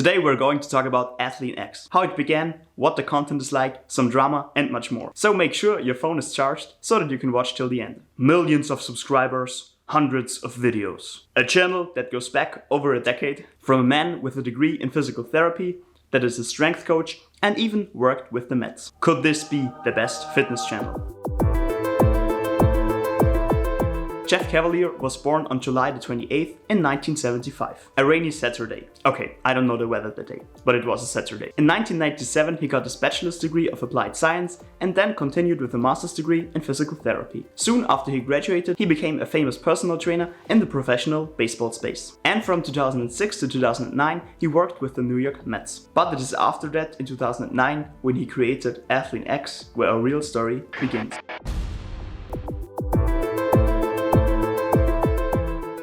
Today we're going to talk about Athlean-X, how it began, what the content is like, some drama and much more. So make sure your phone is charged so that you can watch till the end. Millions of subscribers, hundreds of videos. A channel that goes back over a decade, from a man with a degree in physical therapy that is a strength coach and even worked with the Mets. Could this be the best fitness channel? Jeff Cavaliere was born on July the 28th in 1975. A rainy Saturday. Okay, I don't know the weather that day, but it was a Saturday. In 1997 he got his bachelor's degree of applied science and then continued with a master's degree in physical therapy. Soon after he graduated, he became a famous personal trainer in the professional baseball space. And from 2006 to 2009 he worked with the New York Mets. But it is after that, in 2009, when he created Athlean-X, where our real story begins.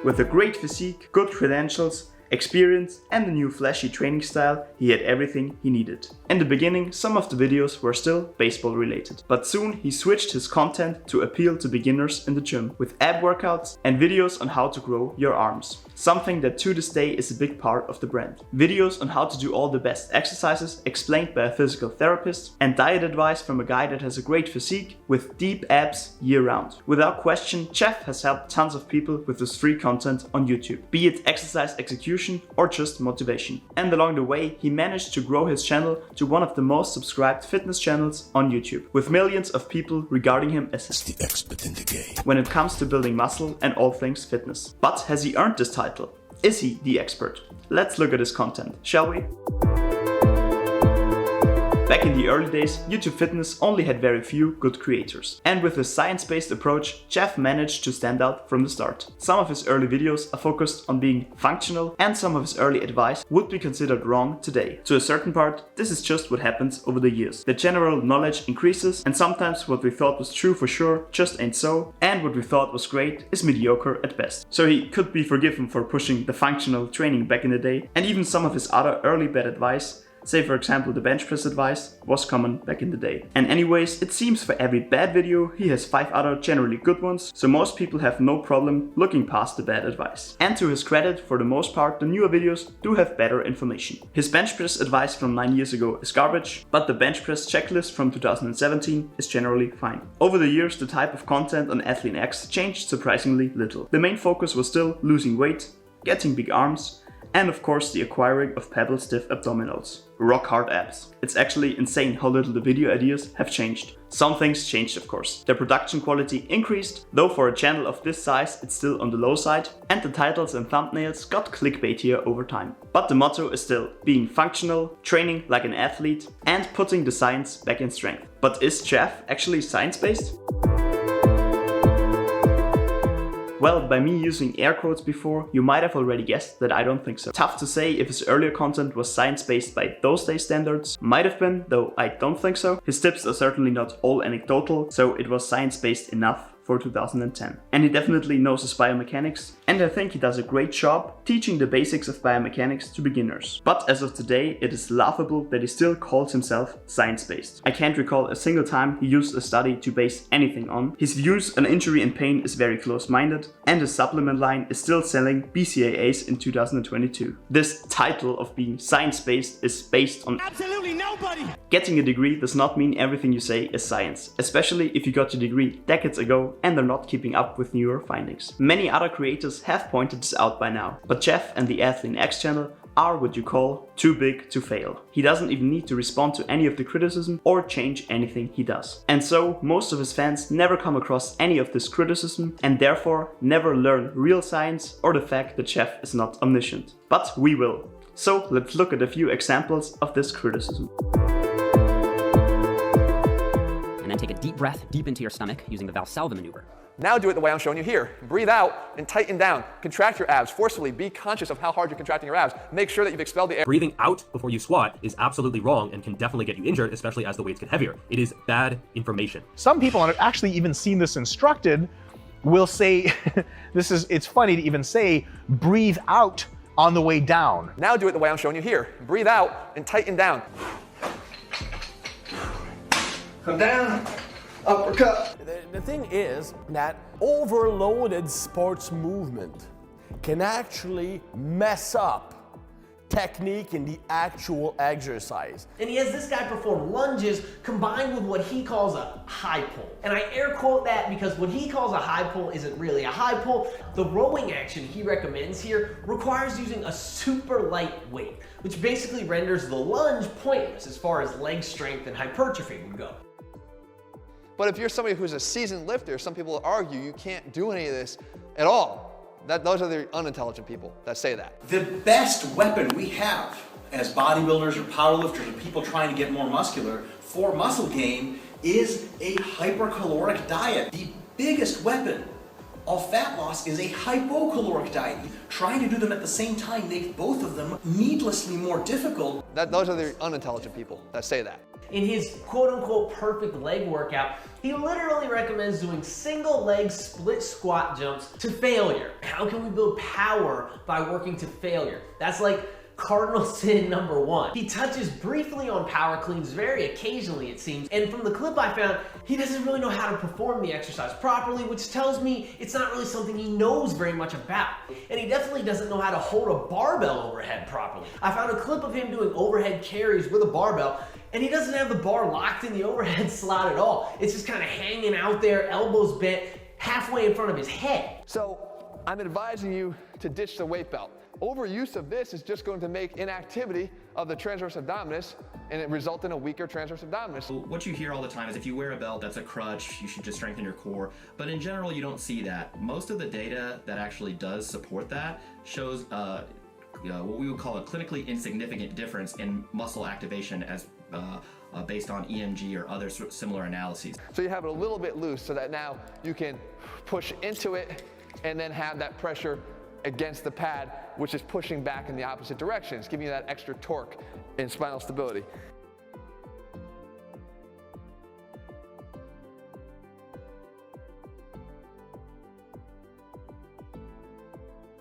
With a great physique, good credentials, experience and a new flashy training style, he had everything he needed. In the beginning, some of the videos were still baseball related, but soon he switched his content to appeal to beginners in the gym with ab workouts and videos on how to grow your arms. Something that to this day is a big part of the brand. Videos on how to do all the best exercises explained by a physical therapist and diet advice from a guy that has a great physique with deep abs year round. Without question, Jeff has helped tons of people with his free content on YouTube, be it exercise execution or just motivation. And along the way, he managed to grow his channel to one of the most subscribed fitness channels on YouTube, with millions of people regarding him as the expert in the game when it comes to building muscle and all things fitness. But has he earned this title? Is he the expert? Let's look at his content, shall we? Back in the early days, YouTube Fitness only had very few good creators. And with his science-based approach, Jeff managed to stand out from the start. Some of his early videos are focused on being functional, and some of his early advice would be considered wrong today. To a certain part, this is just what happens over the years. The general knowledge increases, and sometimes what we thought was true for sure just ain't so, and what we thought was great is mediocre at best. So he could be forgiven for pushing the functional training back in the day, and even some of his other early bad advice, say for example the bench press advice, was common back in the day. And anyways, it seems for every bad video he has 5 other generally good ones, so most people have no problem looking past the bad advice. And to his credit, for the most part the newer videos do have better information. His bench press advice from 9 years ago is garbage, but the bench press checklist from 2017 is generally fine. Over the years the type of content on Athlean-X changed surprisingly little. The main focus was still losing weight, getting big arms, and of course the acquiring of pebble stiff abdominals. Rock hard abs. It's actually insane how little the video ideas have changed. Some things changed of course. The production quality increased, though for a channel of this size it's still on the low side, and the titles and thumbnails got clickbaitier over time. But the motto is still being functional, training like an athlete, and putting the science back in strength. But is Jeff actually science-based? Well, by me using air quotes before, you might have already guessed that I don't think so. Tough to say if his earlier content was science-based by those days standards. Might have been, though I don't think so. His tips are certainly not all anecdotal, so it was science-based enough for 2010. And he definitely knows his biomechanics, and I think he does a great job teaching the basics of biomechanics to beginners. But as of today, it is laughable that he still calls himself science-based. I can't recall a single time he used a study to base anything on. His views on injury and pain is very close-minded, and his supplement line is still selling BCAAs in 2022. This title of being science-based is based on absolutely nobody! Getting a degree does not mean everything you say is science, especially if you got your degree decades ago and are not keeping up with newer findings. Many other creators have pointed this out by now, but Jeff and the Athlean-X channel are what you call too big to fail. He doesn't even need to respond to any of the criticism or change anything he does. And so most of his fans never come across any of this criticism and therefore never learn real science or the fact that Jeff is not omniscient. But we will. So let's look at a few examples of this criticism. And then take a deep breath deep into your stomach using the Valsalva maneuver. Now do it the way I'm showing you here. Breathe out and tighten down. Contract your abs forcefully. Be conscious of how hard you're contracting your abs. Make sure that you've expelled the air. Breathing out before you squat is absolutely wrong and can definitely get you injured, especially as the weights get heavier. It is bad information. Some people, and I've actually even seen this instructed, will say, it's funny to even say, breathe out on the way down. Now do it the way I'm showing you here. Breathe out and tighten down. Come down. Uppercut. The thing is that overloaded sports movement can actually mess up technique and the actual exercise. And he has this guy perform lunges combined with what he calls a high pull. And I air quote that because what he calls a high pull isn't really a high pull. The rowing action he recommends here requires using a super light weight, which basically renders the lunge pointless as far as leg strength and hypertrophy would go. But if you're somebody who's a seasoned lifter, some people argue you can't do any of this at all. Those are the unintelligent people that say that. The best weapon we have as bodybuilders or powerlifters or people trying to get more muscular for muscle gain is a hypercaloric diet. The biggest weapon of fat loss is a hypocaloric diet. Trying to do them at the same time makes both of them needlessly more difficult. Those are the unintelligent people that say that. In his quote-unquote perfect leg workout, he literally recommends doing single leg split squat jumps to failure. How can we build power by working to failure? That's like cardinal sin number 1. He touches briefly on power cleans very occasionally, it seems, and from the clip I found, he doesn't really know how to perform the exercise properly, which tells me it's not really something he knows very much about. And he definitely doesn't know how to hold a barbell overhead properly. I found a clip of him doing overhead carries with a barbell, and he doesn't have the bar locked in the overhead slot at all. It's just kind of hanging out there, elbows bent, halfway in front of his head. So I'm advising you to ditch the weight belt. Overuse of this is just going to make inactivity of the transverse abdominis and it result in a weaker transverse abdominis. What you hear all the time is if you wear a belt, that's a crutch, you should just strengthen your core. But in general, you don't see that. Most of the data that actually does support that shows what we would call a clinically insignificant difference in muscle activation as based on EMG or other similar analyses. So you have it a little bit loose so that now you can push into it and then have that pressure against the pad, which is pushing back in the opposite direction. It's giving you that extra torque and spinal stability.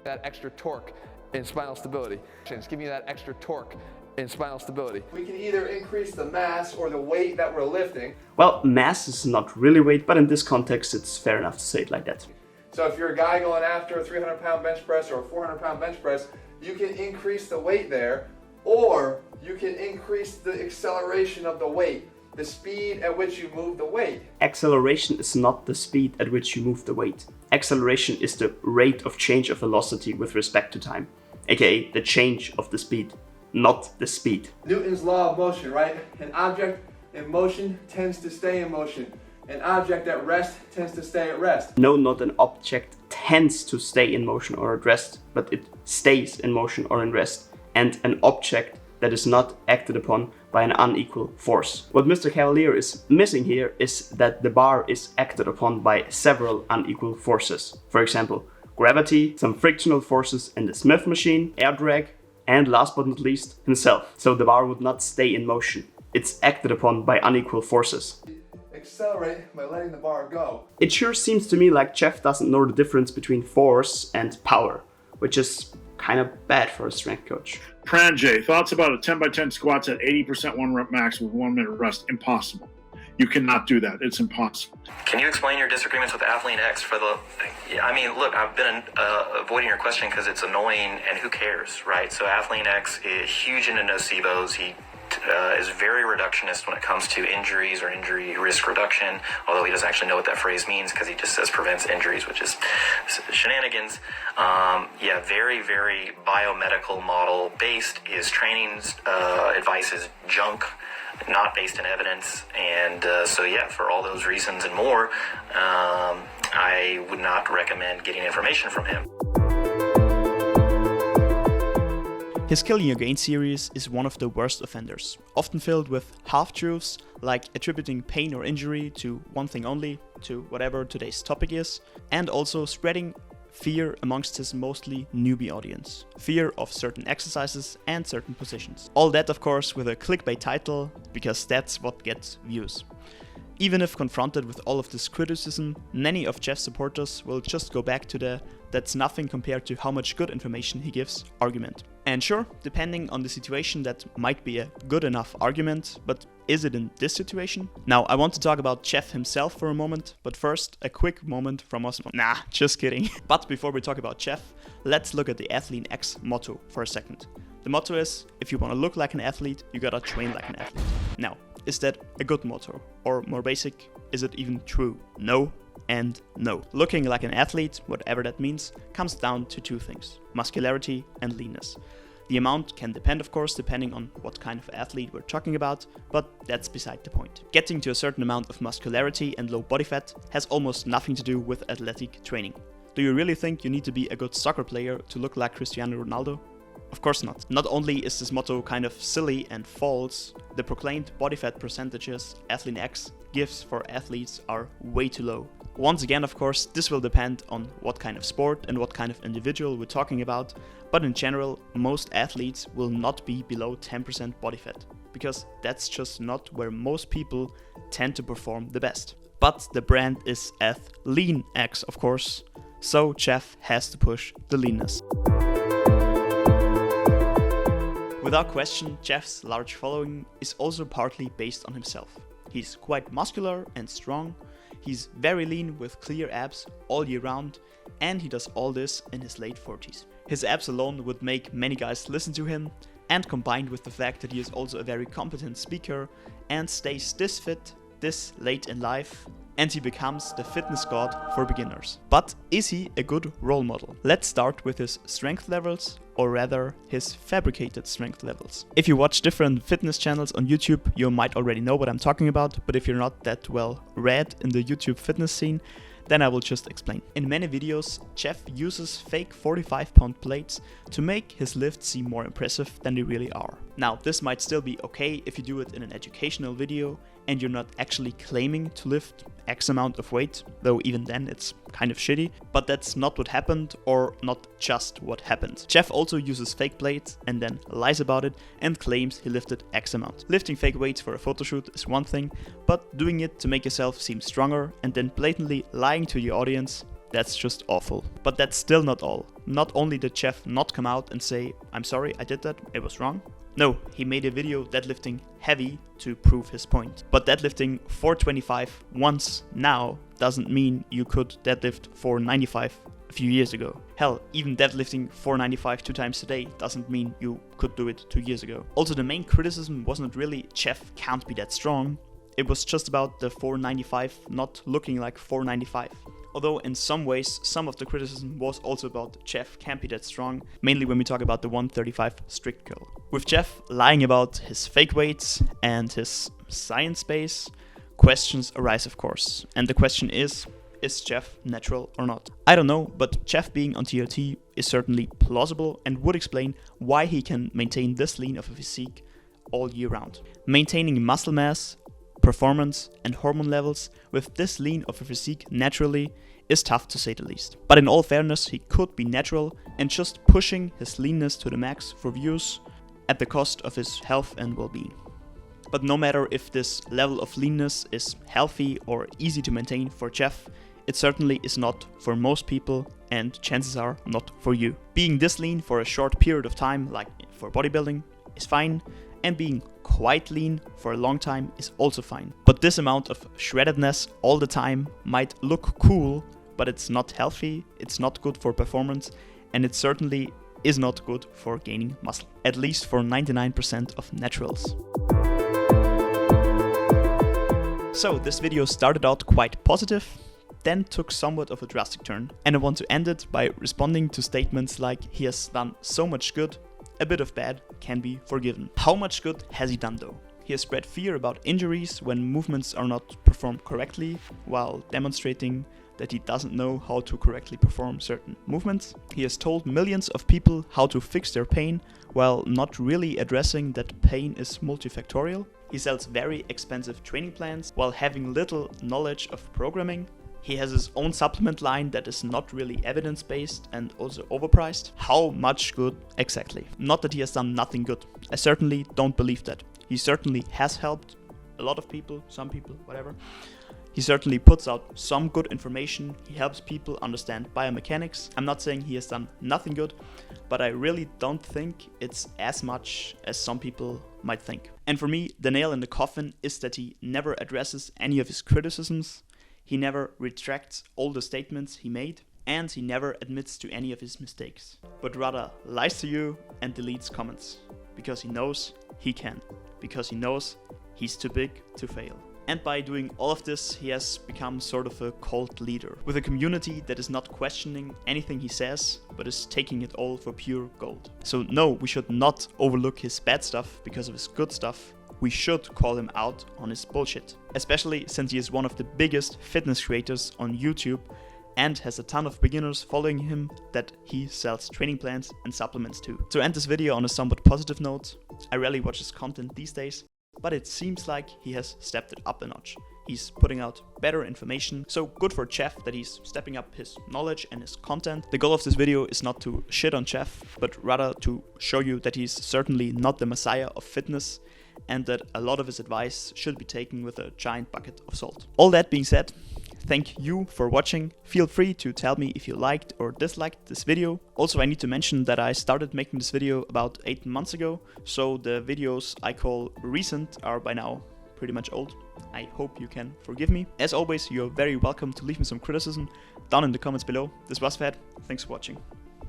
That extra torque and spinal stability. It's giving you that extra torque and spinal stability. We can either increase the mass or the weight that we're lifting. Well, mass is not really weight, but in this context, it's fair enough to say it like that. So if you're a guy going after a 300-pound bench press or a 400-pound bench press, you can increase the weight there, or you can increase the acceleration of the weight, the speed at which you move the weight. Acceleration is not the speed at which you move the weight. Acceleration is the rate of change of velocity with respect to time, aka the change of the speed, not the speed. Newton's law of motion, right? An object in motion tends to stay in motion. An object at rest tends to stay at rest. No, not an object tends to stay in motion or at rest, but it stays in motion or in rest. And an object that is not acted upon by an unequal force. What Mr. Cavalier is missing here is that the bar is acted upon by several unequal forces. For example, gravity, some frictional forces in the Smith machine, air drag, and last but not least, himself. So the bar would not stay in motion. It's acted upon by unequal forces. Accelerate by letting the bar go. It sure seems to me like Jeff doesn't know the difference between force and power, which is kind of bad for a strength coach. Pranjay, thoughts about a 10 by 10 squats at 80% 1 rep max with 1 minute rest? Impossible. You cannot do that. It's impossible. Can you explain your disagreements with Athlean X for the... I mean, look, I've been avoiding your question because it's annoying and who cares, right? So Athlean X is huge into nocebos. He is very reductionist when it comes to injuries or injury risk reduction, although he doesn't actually know what that phrase means because he just says prevents injuries, which is shenanigans. Yeah, very, very biomedical model based. His training advice is junk, not based in evidence, and so yeah, for all those reasons and more, I would not recommend getting information from him. His Killing Your Gain series is one of the worst offenders, often filled with half-truths like attributing pain or injury to one thing only, to whatever today's topic is, and also spreading fear amongst his mostly newbie audience. Fear of certain exercises and certain positions. All that, of course, with a clickbait title, because that's what gets views. Even if confronted with all of this criticism, many of Jeff's supporters will just go back to the "that's nothing compared to how much good information he gives" argument. And sure, depending on the situation, that might be a good enough argument, but is it in this situation? Now, I want to talk about Jeff himself for a moment, but first, a quick moment from us. Nah, just kidding. But before we talk about Jeff, let's look at the Athlean X motto for a second. The motto is, if you want to look like an athlete, you gotta train like an athlete. Now, is that a good motto? Or more basic, is it even true? No and no. Looking like an athlete, whatever that means, comes down to two things: muscularity and leanness. The amount can depend, of course, depending on what kind of athlete we're talking about, but that's beside the point. Getting to a certain amount of muscularity and low body fat has almost nothing to do with athletic training. Do you really think you need to be a good soccer player to look like Cristiano Ronaldo? Of course not. Not only is this motto kind of silly and false, the proclaimed body fat percentages Athlean-X gives for athletes are way too low. Once again, of course, this will depend on what kind of sport and what kind of individual we're talking about, but in general, most athletes will not be below 10% body fat, because that's just not where most people tend to perform the best. But the brand is Athlean-X, of course, so Jeff has to push the leanness. Without question, Jeff's large following is also partly based on himself. He's quite muscular and strong, he's very lean with clear abs all year round, and he does all this in his late 40s. His abs alone would make many guys listen to him, and combined with the fact that he is also a very competent speaker and stays this fit this late in life, and he becomes the fitness god for beginners. But is he a good role model? Let's start with his strength levels, or rather his fabricated strength levels. If you watch different fitness channels on YouTube, you might already know what I'm talking about, but if you're not that well read in the YouTube fitness scene, then I will just explain. In many videos, Jeff uses fake 45-pound plates to make his lifts seem more impressive than they really are. Now, this might still be okay if you do it in an educational video and you're not actually claiming to lift X amount of weight, though even then it's kind of shitty, but that's not what happened, or not just what happened. Jeff also uses fake plates and then lies about it and claims he lifted X amount. Lifting fake weights for a photoshoot is one thing, but doing it to make yourself seem stronger and then blatantly lying to your audience, that's just awful. But that's still not all. Not only did Jeff not come out and say, "I'm sorry, I did that, it was wrong." No, he made a video deadlifting heavy to prove his point. But deadlifting 425 once now doesn't mean you could deadlift 495 a few years ago. Hell, even deadlifting 495 2 times a day doesn't mean you could do it 2 years ago. Also, the main criticism wasn't really Jeff can't be that strong. It was just about the 495 not looking like 495. Although in some ways, some of the criticism was also about Jeff can't be that strong, mainly when we talk about the 135 strict curl. With Jeff lying about his fake weights and his science base, questions arise, of course. And the question is Jeff natural or not? I don't know, but Jeff being on TRT is certainly plausible and would explain why he can maintain this lean of a physique all year round. Maintaining muscle mass, performance and hormone levels with this lean of a physique naturally is tough to say the least. But in all fairness, he could be natural and just pushing his leanness to the max for views at the cost of his health and well-being. But no matter if this level of leanness is healthy or easy to maintain for Jeff, it certainly is not for most people, and chances are not for you. Being this lean for a short period of time, like for bodybuilding, is fine, and being quite lean for a long time is also fine. But this amount of shreddedness all the time might look cool, but it's not healthy, it's not good for performance, and it certainly is not good for gaining muscle. At least for 99% of naturals. So this video started out quite positive, then took somewhat of a drastic turn, and I want to end it by responding to statements like he has done so much good, a bit of bad can be forgiven. How much good has he done though? He has spread fear about injuries when movements are not performed correctly, while demonstrating that he doesn't know how to correctly perform certain movements. He has told millions of people how to fix their pain, while not really addressing that pain is multifactorial. He sells very expensive training plans, while having little knowledge of programming. He has his own supplement line that is not really evidence-based and also overpriced. How much good exactly? Not that he has done nothing good. I certainly don't believe that. He certainly has helped a lot of people, some people, whatever. He certainly puts out some good information. He helps people understand biomechanics. I'm not saying he has done nothing good, but I really don't think it's as much as some people might think. And for me, the nail in the coffin is that he never addresses any of his criticisms. He never retracts all the statements he made. and he never admits to any of his mistakes, but rather lies to you and deletes comments, because he knows he can, because he knows he's too big to fail. And by doing all of this, he has become sort of a cult leader, with a community that is not questioning anything he says, but is taking it all for pure gold. So no, we should not overlook his bad stuff because of his good stuff. We should call him out on his bullshit, especially since he is one of the biggest fitness creators on YouTube and has a ton of beginners following him that he sells training plans and supplements to. To end this video on a somewhat positive note, I rarely watch his content these days, but it seems like he has stepped it up a notch. He's putting out better information, so good for Jeff that he's stepping up his knowledge and his content. The goal of this video is not to shit on Jeff, but rather to show you that he's certainly not the messiah of fitness and that a lot of his advice should be taken with a giant bucket of salt. All that being said, thank you for watching. Feel free to tell me if you liked or disliked this video. Also, I need to mention that I started making this video about 8 months ago, so the videos I call recent are by now pretty much old. I hope you can forgive me. As always, you're very welcome to leave me some criticism down in the comments below. This was Fed. Thanks for watching.